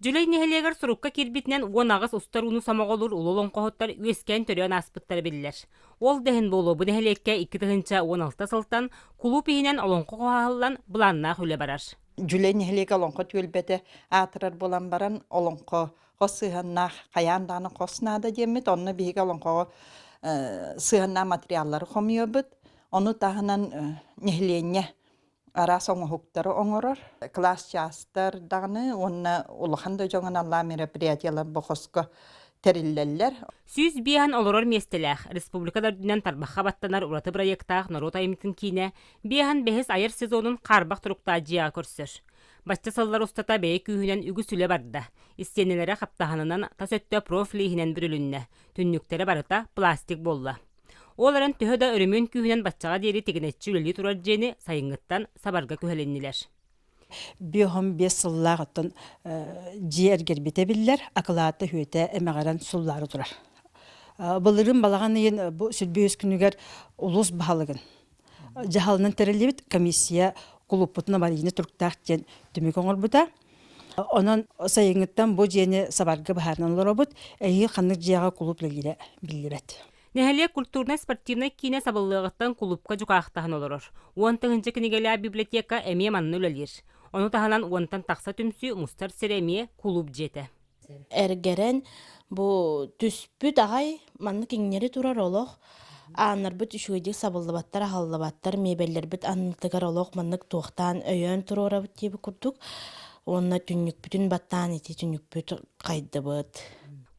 Жүлей нехелегер сурукка кирбитнен уон агыс устар уну самоголур улолон kohottar үескен төрөн аспыттар билилер. Ол дехин болу бу нехелекке 2 тыгынча 16 сылтан кулуп иһинен олонко коһаллан буланна хүле барар. Жүлей нехелеге олонко түөлбете атырар болан баран олонко косыганнах каянданы коснада демет, онны биге олонко сыганна материаллары хомиобут, ону тахынан нехеленне ара соңохуктары оңорор. Класс частар даганы онна улаханда жоңан алла мероприятиялар бохоско териллеллер. Сүүс биэхан олорор местелэх республикадар дүнен тарбахха баттанар ураты проекттаах норот аймытын кийне биэхан бэхес айыр сезонун карбах туруктаа жия көрсөр. Бачча саллар устата бэйэ күүһүнен үгү сүлэ барда. Истенелere хаптаханынан тас өттө профилиһинен бүрүлүннэ. Түннүктері барыта пластик болла. Оларын төһөдө өрөмөн күүһүнен баччага диэри тигинетчи үлели турар жени сайыңыттан сабарга күһэленнилер. Биохом бес сыллағыттын жиергер бітебілер, акылаты хүйеті әмәғаран сұллары тұрар. Бұлырын балаған ең сүлбейіз күнігер ұлыс бағалығын. Жағалынан тәрелебет комиссия құлыппытына барыйыны тұрқтақ ден түмек оңыр бұда. Онан сайыңыттан бұл жені сабарға бағарынан олар бұд, әйі қанық жияға құлып білдірет. Нехеле культурно-спортивный кине сабыллыгыттан клубка жукаахтахан олорор. Уонтыңынча книгеля библиотека эме манны үлелер. Оны таханан уонтан тақса түмсү мустар сереме клуб жете. Эргерен бу түспүт агай манны кеңнери турар олох. Анар бит үшүгедик сабыллыбаттар, халлыбаттар, мебеллер аннылтыгар олох маннык туохтан өйөн турора бит диби курдук. Онна түннүк бүтүн баттан ити түннүк бүт кайды бит.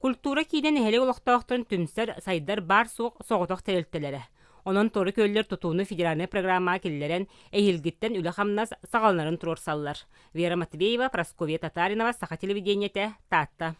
Культура кийден нехеле олохтаахтан түмсер сайдар бар соғотох терелтелері. Онон торы көллер тутууну федеральный программа келлерен эйилгиттен үле хамнас сагалнарын турор саллар. Вера Матвеева, Прасковья Татаринова, Саха телевидениете, Татта.